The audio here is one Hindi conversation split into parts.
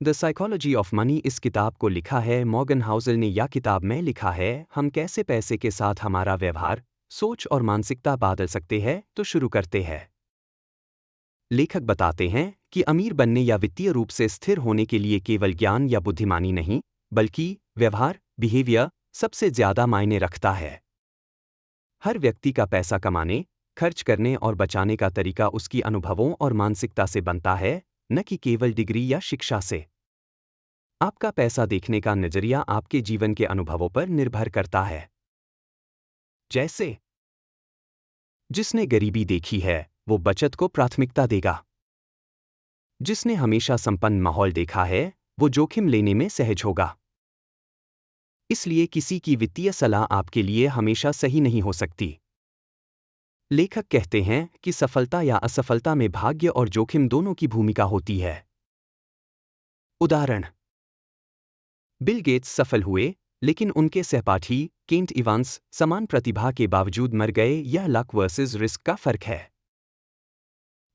द साइकोलॉजी ऑफ मनी इस किताब को लिखा है मॉर्गन हाउसल ने। या किताब में लिखा है हम कैसे पैसे के साथ हमारा व्यवहार, सोच और मानसिकता बदल सकते हैं। तो शुरू करते हैं। लेखक बताते हैं कि अमीर बनने या वित्तीय रूप से स्थिर होने के लिए केवल ज्ञान या बुद्धिमानी नहीं, बल्कि व्यवहार, बिहेवियर सबसे ज्यादा मायने रखता है। हर व्यक्ति का पैसा कमाने, खर्च करने और बचाने का तरीका उसकी अनुभवों और मानसिकता से बनता है, न कि केवल डिग्री या शिक्षा से। आपका पैसा देखने का नजरिया आपके जीवन के अनुभवों पर निर्भर करता है। जैसे जिसने गरीबी देखी है वो बचत को प्राथमिकता देगा। जिसने हमेशा संपन्न माहौल देखा है वो जोखिम लेने में सहज होगा। इसलिए किसी की वित्तीय सलाह आपके लिए हमेशा सही नहीं हो सकती। लेखक कहते हैं कि सफलता या असफलता में भाग्य और जोखिम दोनों की भूमिका होती है। उदाहरण, बिल गेट्स सफल हुए, लेकिन उनके सहपाठी केंट इवांस समान प्रतिभा के बावजूद मर गए। यह लक वर्सेस रिस्क का फर्क है।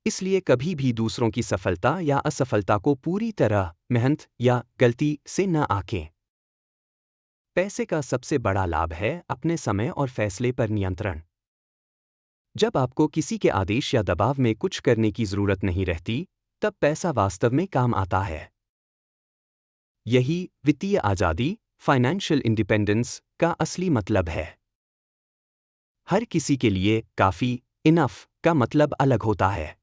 इसलिए कभी भी दूसरों की सफलता या असफलता को पूरी तरह मेहनत या गलती से न आंकें। पैसे का सबसे बड़ा लाभ है अपने समय और फैसले पर नियंत्रण। जब आपको किसी के आदेश या दबाव में कुछ करने की जरूरत नहीं रहती, तब पैसा वास्तव में काम आता है। यही वित्तीय आजादी, फाइनेंशियल इंडिपेंडेंस का असली मतलब है। हर किसी के लिए काफी, इनफ का मतलब अलग होता है।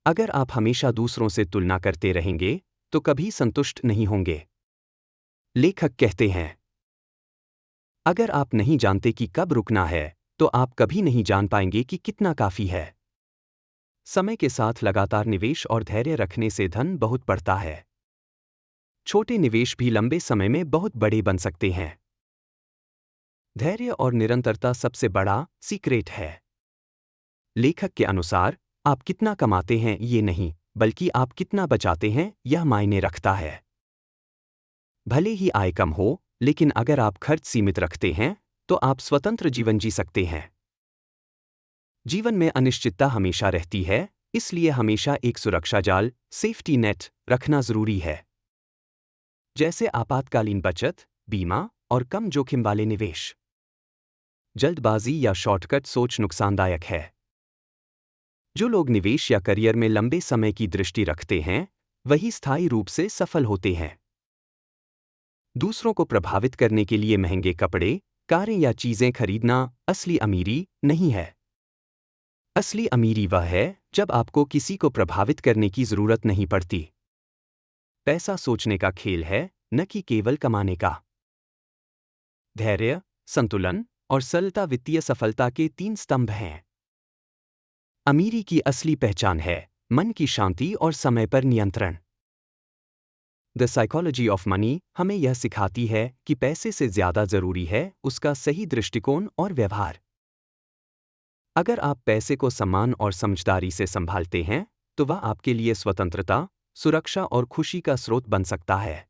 अगर आप हमेशा दूसरों से तुलना करते रहेंगे, तो कभी संतुष्ट नहीं होंगे। लेखक कहते हैं, अगर आप नहीं जानते कि कब रुकना है, तो आप कभी नहीं जान पाएंगे कि कितना काफी है। समय के साथ लगातार निवेश और धैर्य रखने से धन बहुत बढ़ता है। छोटे निवेश भी लंबे समय में बहुत बड़े बन सकते हैं। धैर्य और निरंतरता सबसे बड़ा सीक्रेट है। लेखक के अनुसार आप कितना कमाते हैं ये नहीं, बल्कि आप कितना बचाते हैं यह मायने रखता है। भले ही आय कम हो, लेकिन अगर आप खर्च सीमित रखते हैं, तो आप स्वतंत्र जीवन जी सकते हैं। जीवन में अनिश्चितता हमेशा रहती है, इसलिए हमेशा एक सुरक्षा जाल, सेफ्टी नेट रखना जरूरी है। जैसे आपातकालीन बचत, बीमा और कम जोखिम वाले निवेश। जल्दबाजी या शॉर्टकट सोच नुकसानदायक है। जो लोग निवेश या करियर में लंबे समय की दृष्टि रखते हैं, वही स्थायी रूप से सफल होते हैं। दूसरों को प्रभावित करने के लिए महंगे कपड़े, कारें या चीजें खरीदना असली अमीरी नहीं है। असली अमीरी वह है जब आपको किसी को प्रभावित करने की जरूरत नहीं पड़ती। पैसा सोचने का खेल है, न कि केवल कमाने का। धैर्य, संतुलन और सरलता वित्तीय सफलता के 3 स्तंभ हैं। अमीरी की असली पहचान है मन की शांति और समय पर नियंत्रण। द साइकोलॉजी ऑफ मनी हमें यह सिखाती है कि पैसे से ज्यादा जरूरी है उसका सही दृष्टिकोण और व्यवहार। अगर आप पैसे को सम्मान और समझदारी से संभालते हैं, तो वह आपके लिए स्वतंत्रता, सुरक्षा और खुशी का स्रोत बन सकता है।